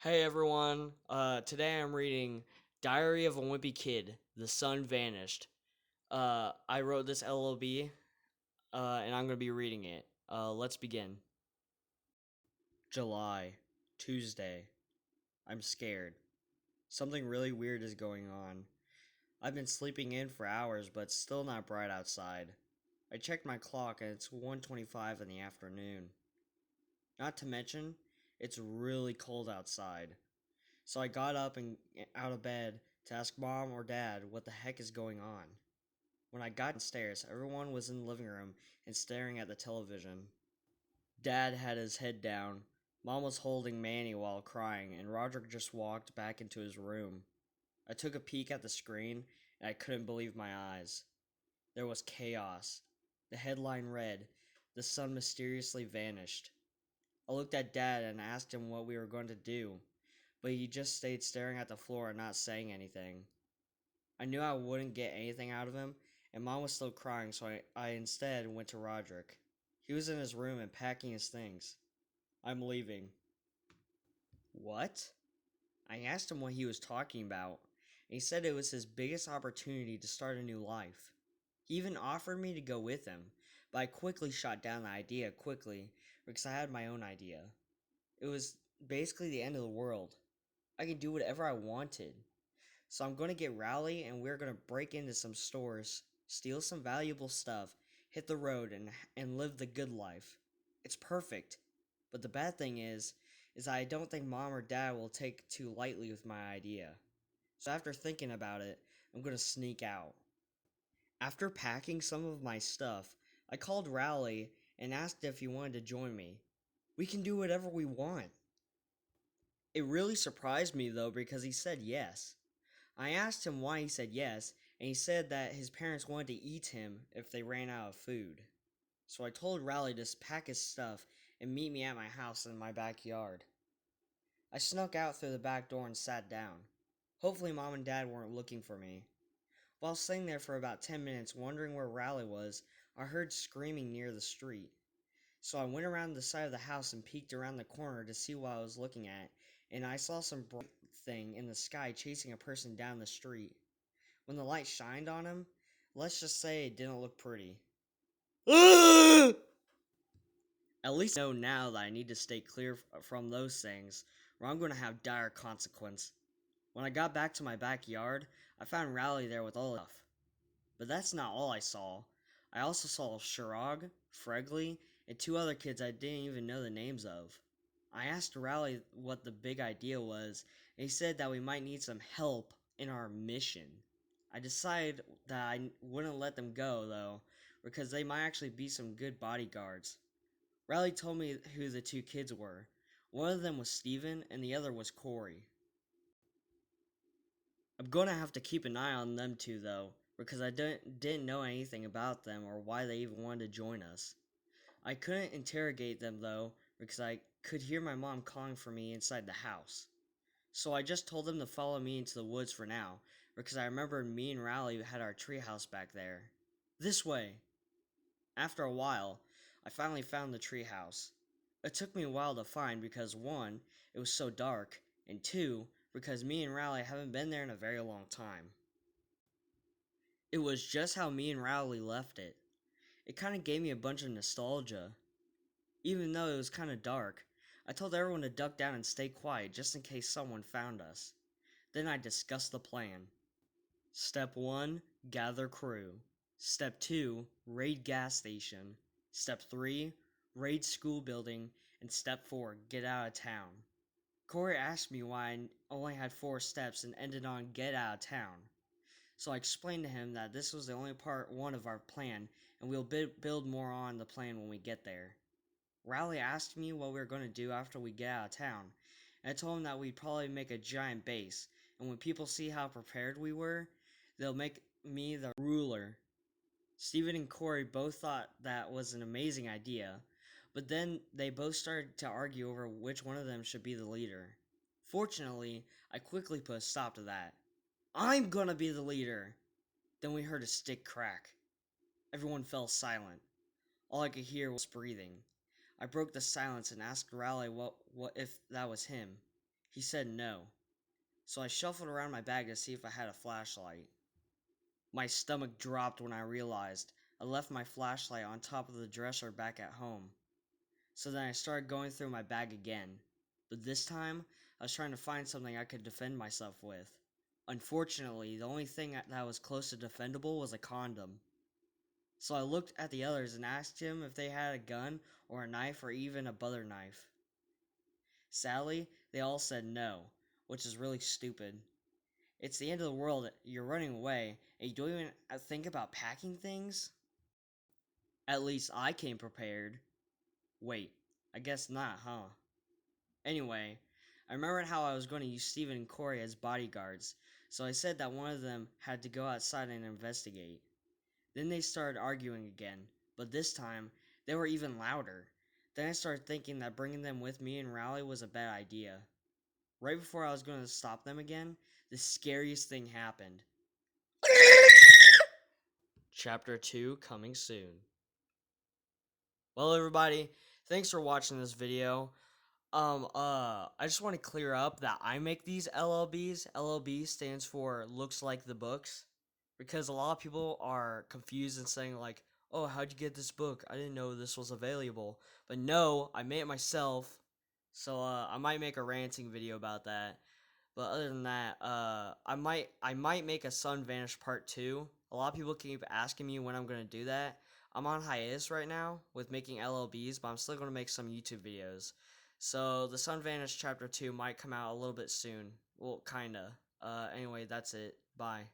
Hey everyone, today I'm reading Diary of a Wimpy Kid, The Sun Vanished. I wrote this LOB, and I'm going to be reading it. Let's begin. July, Tuesday. I'm scared. Something really weird is going on. I've been sleeping in for hours, but it's still not bright outside. I checked my clock and it's 1:25 in the afternoon. Not to mention, it's really cold outside. So I got up and out of bed to ask mom or dad what the heck is going on. When I got downstairs, everyone was in the living room and staring at the television. Dad had his head down. Mom was holding Manny while crying, and Roderick just walked back into his room. I took a peek at the screen, and I couldn't believe my eyes. There was chaos. The headline read, "The sun mysteriously vanished." I looked at Dad and asked him what we were going to do, but he just stayed staring at the floor and not saying anything. I knew I wouldn't get anything out of him, and Mom was still crying, so I instead went to Roderick. He was in his room and packing his things. "I'm leaving." "What?" I asked him what he was talking about, and he said it was his biggest opportunity to start a new life. He even offered me to go with him, but I quickly shot down the idea because I had my own idea. It was basically the end of the world. I could do whatever I wanted. So I'm going to get Rowley and we're going to break into some stores, steal some valuable stuff, hit the road and live the good life. It's perfect. But the bad thing is I don't think mom or dad will take too lightly with my idea. So after thinking about it, I'm going to sneak out. After packing some of my stuff, I called Rowley and asked if he wanted to join me. We can do whatever we want. It really surprised me though because he said yes. I asked him why he said yes, and he said that his parents wanted to eat him if they ran out of food. So I told Riley to pack his stuff and meet me at my house in my backyard. I snuck out through the back door and sat down. Hopefully mom and dad weren't looking for me. While sitting there for about 10 minutes wondering where Riley was, I heard screaming near the street. So I went around the side of the house and peeked around the corner to see what I was looking at, and I saw some bright thing in the sky chasing a person down the street. When the light shined on him, let's just say it didn't look pretty. At least I know now that I need to stay clear from those things, or I'm going to have dire consequence. When I got back to my backyard, I found Rowley there with all the stuff. But that's not all I saw. I also saw Shirag, Fregley, and two other kids I didn't even know the names of. I asked Rowley what the big idea was, and he said that we might need some help in our mission. I decided that I wouldn't let them go, though, because they might actually be some good bodyguards. Riley told me who the two kids were. One of them was Steven, and the other was Corey. I'm gonna have to keep an eye on them two, though, because I didn't know anything about them or why they even wanted to join us. I couldn't interrogate them, though, because I could hear my mom calling for me inside the house. So I just told them to follow me into the woods for now, because I remembered me and Rowley had our treehouse back there. This way! After a while, I finally found the treehouse. It took me a while to find because one, it was so dark, and two, because me and Rowley haven't been there in a very long time. It was just how me and Rowley left it. It kind of gave me a bunch of nostalgia. Even though it was kind of dark, I told everyone to duck down and stay quiet just in case someone found us. Then I discussed the plan. Step 1, gather crew. Step 2, raid gas station. Step 3, raid school building. And Step 4, get out of town. Corey asked me why I only had 4 steps and ended on get out of town. So I explained to him that this was the only part 1 of our plan, and we'll build more on the plan when we get there. Rowley asked me what we were going to do after we get out of town, and I told him that we'd probably make a giant base, and when people see how prepared we were, they'll make me the ruler. Steven and Corey both thought that was an amazing idea, but then they both started to argue over which one of them should be the leader. Fortunately, I quickly put a stop to that. "I'm gonna be the leader!" Then we heard a stick crack. Everyone fell silent. All I could hear was breathing. I broke the silence and asked Rowley what if that was him. He said no. So I shuffled around my bag to see if I had a flashlight. My stomach dropped when I realized I left my flashlight on top of the dresser back at home. So then I started going through my bag again. But this time, I was trying to find something I could defend myself with. Unfortunately, the only thing that was close to defendable was a condom. So I looked at the others and asked him if they had a gun or a knife or even a butter knife. Sadly, they all said no, which is really stupid. It's the end of the world, you're running away, and you don't even think about packing things? At least I came prepared. Wait, I guess not, huh? Anyway, I remembered how I was going to use Steven and Corey as bodyguards, so I said that one of them had to go outside and investigate. Then they started arguing again, but this time, they were even louder. Then I started thinking that bringing them with me and Raleigh was a bad idea. Right before I was going to stop them again, the scariest thing happened. Chapter 2 coming soon. Well, everybody, thanks for watching this video. I just want to clear up that I make these LLBs. LLB stands for looks like the books, because a lot of people are confused and saying like, "Oh, how'd you get this book? I didn't know this was available." But no, I made it myself. So I might make a ranting video about that. But other than that, I might make a Sun Vanish Part 2. A lot of people keep asking me when I'm gonna do that. I'm on hiatus right now with making LLBs, but I'm still gonna make some YouTube videos. So the Sun Vanish Chapter 2 might come out a little bit soon. Well, kinda. Anyway, that's it. Bye.